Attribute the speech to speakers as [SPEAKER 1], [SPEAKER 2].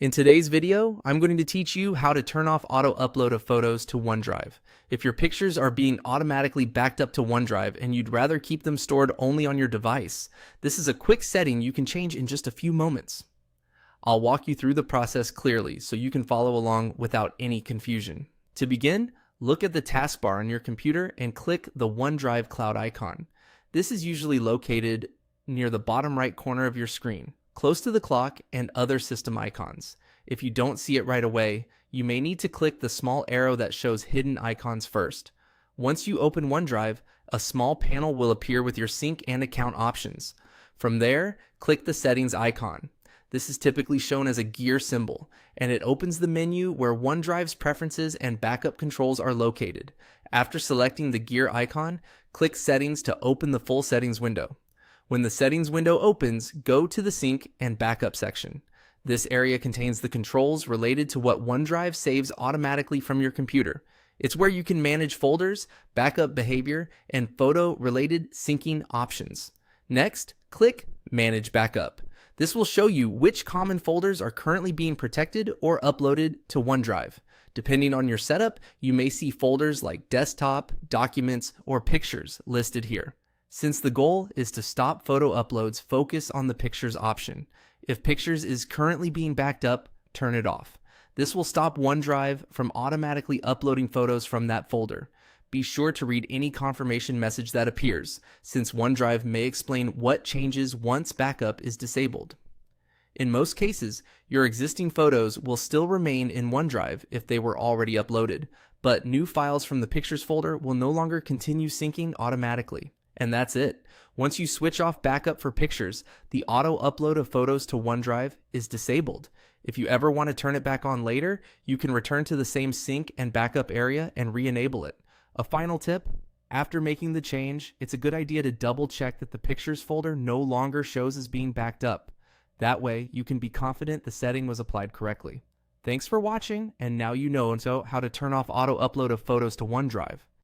[SPEAKER 1] In today's video, I'm going to teach you how to turn off auto upload of photos to OneDrive. If your pictures are being automatically backed up to OneDrive and you'd rather keep them stored only on your device, this is a quick setting you can change in just a few moments. I'll walk you through the process clearly so you can follow along without any confusion. To begin, look at the taskbar on your computer and click the OneDrive cloud icon. This is usually located near the bottom right corner of your screen, close to the clock and other system icons. If you don't see it right away, you may need to click the small arrow that shows hidden icons first. Once you open OneDrive, a small panel will appear with your sync and account options. From there, click the settings icon. This is typically shown as a gear symbol, and it opens the menu where OneDrive's preferences and backup controls are located. After selecting the gear icon, click Settings to open the full settings window. When the settings window opens, go to the sync and backup section. This area contains the controls related to what OneDrive saves automatically from your computer. It's where you can manage folders, backup behavior, and photo-related syncing options. Next, click Manage Backup. This will show you which common folders are currently being protected or uploaded to OneDrive. Depending on your setup, you may see folders like Desktop, Documents, or Pictures listed here. Since the goal is to stop photo uploads, focus on the Pictures option. If Pictures is currently being backed up, turn it off. This will stop OneDrive from automatically uploading photos from that folder. Be sure to read any confirmation message that appears, since OneDrive may explain what changes once backup is disabled. In most cases, your existing photos will still remain in OneDrive if they were already uploaded, but new files from the Pictures folder will no longer continue syncing automatically. And that's it. Once you switch off backup for Pictures, the auto upload of photos to OneDrive is disabled. If you ever want to turn it back on later, you can return to the same sync and backup area and re-enable it. A final tip, after making the change, it's a good idea to double check that the Pictures folder no longer shows as being backed up. That way, you can be confident the setting was applied correctly. Thanks for watching, and now you know how to turn off auto upload of photos to OneDrive.